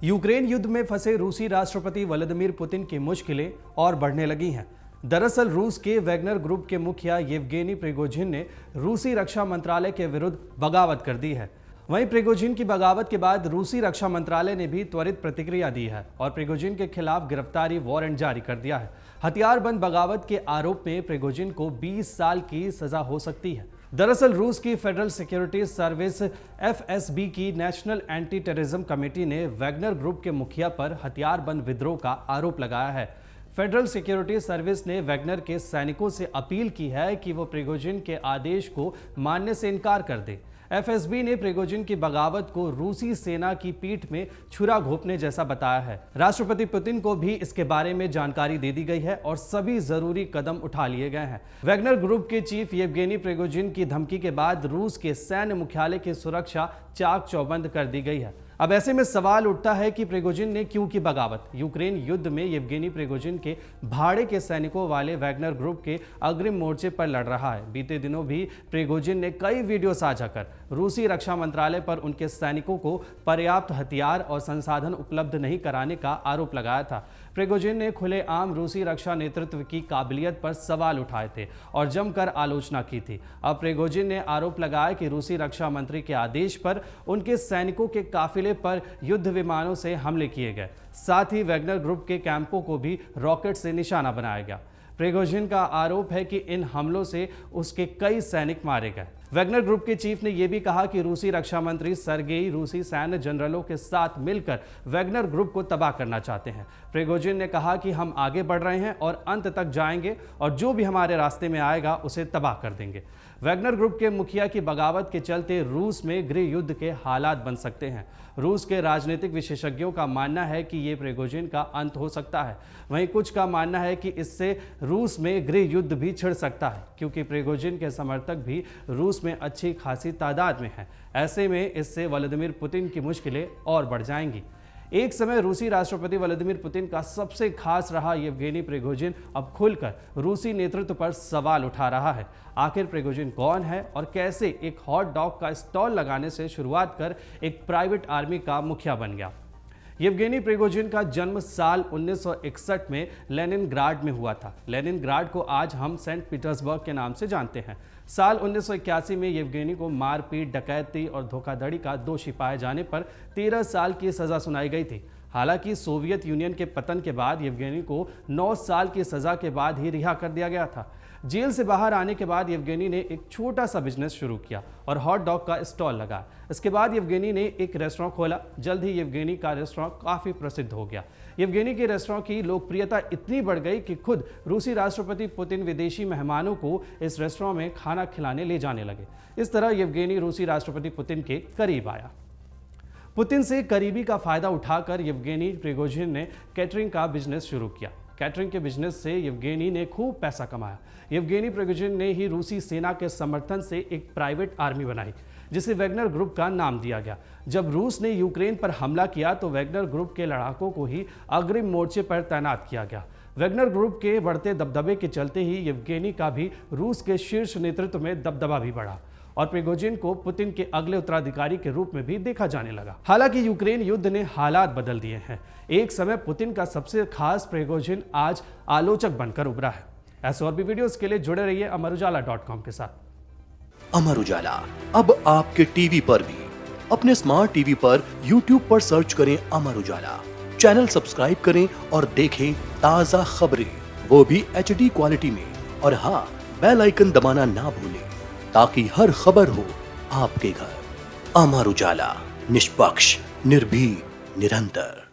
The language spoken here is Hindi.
यूक्रेन युद्ध में फंसे रूसी राष्ट्रपति व्लादिमीर पुतिन की मुश्किलें और बढ़ने लगी हैं। दरअसल रूस के वैगनर ग्रुप के मुखिया येवगेनी प्रिगोजिन ने रूसी रक्षा मंत्रालय के विरुद्ध बगावत कर दी है। वहीं प्रिगोजिन की बगावत के बाद रूसी रक्षा मंत्रालय ने भी त्वरित प्रतिक्रिया दी है और प्रिगोजिन के खिलाफ गिरफ्तारी वारंट जारी कर दिया है। हथियारबंद बगावत के आरोप में प्रिगोजिन को 20 साल की सजा हो सकती है। दरअसल रूस की फेडरल सिक्योरिटी सर्विस FSB की नेशनल एंटी टेररिज्म कमेटी ने वैगनर ग्रुप के मुखिया पर हथियारबंद विद्रोह का आरोप लगाया है। फेडरल सिक्योरिटी सर्विस ने वैगनर के सैनिकों से अपील की है कि वो प्रिगोजिन के आदेश को मानने से इनकार कर दे। FSB ने प्रिगोजिन की बगावत को रूसी सेना की पीठ में छुरा घोंपने जैसा बताया है। राष्ट्रपति पुतिन को भी इसके बारे में जानकारी दे दी गई है और सभी जरूरी कदम उठा लिए गए हैं। वैगनर ग्रुप के चीफ येवगेनी प्रिगोजिन की धमकी के बाद रूस के सैन्य मुख्यालय की सुरक्षा चाक चौबंद कर दी गई है। अब ऐसे में सवाल उठता है कि प्रिगोजिन ने क्यों की बगावत। यूक्रेन युद्ध में येवगेनी प्रिगोजिन के भाड़े के सैनिकों वाले वैगनर ग्रुप के अग्रिम मोर्चे पर लड़ रहा है। बीते दिनों भी प्रिगोजिन ने कई वीडियो साझा कर रूसी रक्षा मंत्रालय पर उनके सैनिकों को पर्याप्त हथियार और संसाधन उपलब्ध नहीं कराने का आरोप लगाया था। प्रिगोजिन ने खुलेआम रूसी रक्षा नेतृत्व की काबिलियत पर सवाल उठाए थे और जमकर आलोचना की थी। अब प्रिगोजिन ने आरोप लगाया कि रूसी रक्षा मंत्री के आदेश पर उनके सैनिकों के काफिले पर युद्ध विमानों से हमले किए गए। साथ ही वैगनर ग्रुप के कैंपों को भी रॉकेट से निशाना बनाया गया। प्रिगोजिन का आरोप है कि इन हमलों से उसके कई सैनिक मारे गए। वैगनर ग्रुप के चीफ ने यह भी कहा कि रूसी रक्षा मंत्री सर्गेई रूसी सैन्य जनरलों के साथ मिलकर वैगनर ग्रुप को तबाह करना चाहते हैं। प्रिगोजिन ने कहा कि हम आगे बढ़ रहे हैं और अंत तक जाएंगे और जो भी हमारे रास्ते में आएगा उसे तबाह कर देंगे। वैगनर ग्रुप के मुखिया की बगावत के चलते रूस में गृह युद्ध के हालात बन सकते हैं। रूस के राजनीतिक विशेषज्ञों का मानना है कि ये प्रिगोजिन का अंत हो सकता है। वहीं कुछ का मानना है कि इससे रूस में गृह युद्ध भी छिड़ सकता है, क्योंकि प्रिगोजिन के समर्थक भी रूस में अच्छी खासी तादाद में हैं। ऐसे में इससे व्लादिमीर पुतिन की मुश्किलें और बढ़ जाएंगी। एक समय रूसी राष्ट्रपति व्लादिमीर पुतिन का सबसे खास रहा येवगेनी प्रिगोजिन अब खुलकर रूसी नेतृत्व पर सवाल उठा रहा है। आखिर प्रिगोजिन कौन है और कैसे एक हॉट डॉग का स्टॉल लगाने से शुरुआत कर एक प्राइवेट आर्मी का मुखिया बन गया। येवगेनी प्रिगोजिन का जन्म साल 1961 में लेनिनग्राड में हुआ था। लेनिनग्राड को आज हम सेंट पीटर्सबर्ग के नाम से जानते हैं। साल 1981 में येवगेनी को मारपीट, डकैती और धोखाधड़ी का दोषी पाए जाने पर 13 साल की सजा सुनाई गई थी। हालांकि सोवियत यूनियन के पतन के बाद येवगेनी को 9 साल की सजा के बाद ही रिहा कर दिया गया था। जेल से बाहर आने के बाद येवगेनी ने एक छोटा सा बिजनेस शुरू किया और हॉट डॉग का स्टॉल लगाया। इसके बाद येवगेनी ने एक रेस्टोरेंट खोला। जल्द ही येवगेनी का रेस्टोरेंट काफ़ी प्रसिद्ध हो गया। येवगेनी के रेस्टोरेंट की लोकप्रियता इतनी बढ़ गई कि खुद रूसी राष्ट्रपति पुतिन विदेशी मेहमानों को इस रेस्टोरेंट में खाना खिलाने ले जाने लगे। इस तरह येवगेनी रूसी राष्ट्रपति पुतिन के करीब आया। पुतिन से करीबी का फायदा उठाकर येवगेनी प्रिगोजिन ने कैटरिंग का बिजनेस शुरू किया। कैटरिंग के बिजनेस से येवगेनी ने खूब पैसा कमाया। येवगेनी प्रिगोजिन ने ही रूसी सेना के समर्थन से एक प्राइवेट आर्मी बनाई, जिसे वैगनर ग्रुप का नाम दिया गया। जब रूस ने यूक्रेन पर हमला किया तो वैगनर ग्रुप के लड़ाकों को ही अग्रिम मोर्चे पर तैनात किया गया। वैगनर ग्रुप के बढ़ते दबदबे के चलते ही येवगेनी का भी रूस के शीर्ष नेतृत्व में दबदबा भी बढ़ा और प्रिगोजिन को पुतिन के अगले उत्तराधिकारी के रूप में भी देखा जाने लगा। हालांकि यूक्रेन युद्ध ने हालात बदल दिए हैं। एक समय पुतिन का सबसे खास प्रिगोजिन आज आलोचक बनकर उभरा है। ऐसे और भी वीडियोस के लिए जुड़े रहिए अमरउजाला.com के साथ। अमर उजाला अब आपके टीवी पर भी। अपने स्मार्ट टीवी पर YouTube पर सर्च करें अमर उजाला, चैनल सब्सक्राइब करें और देखें ताजा खबरें, वो भी HD क्वालिटी में। और हाँ, बेल आइकन दबाना ना भूलें ताकि हर खबर हो आपके घर। अमर उजाला, निष्पक्ष, निर्भीक, निरंतर।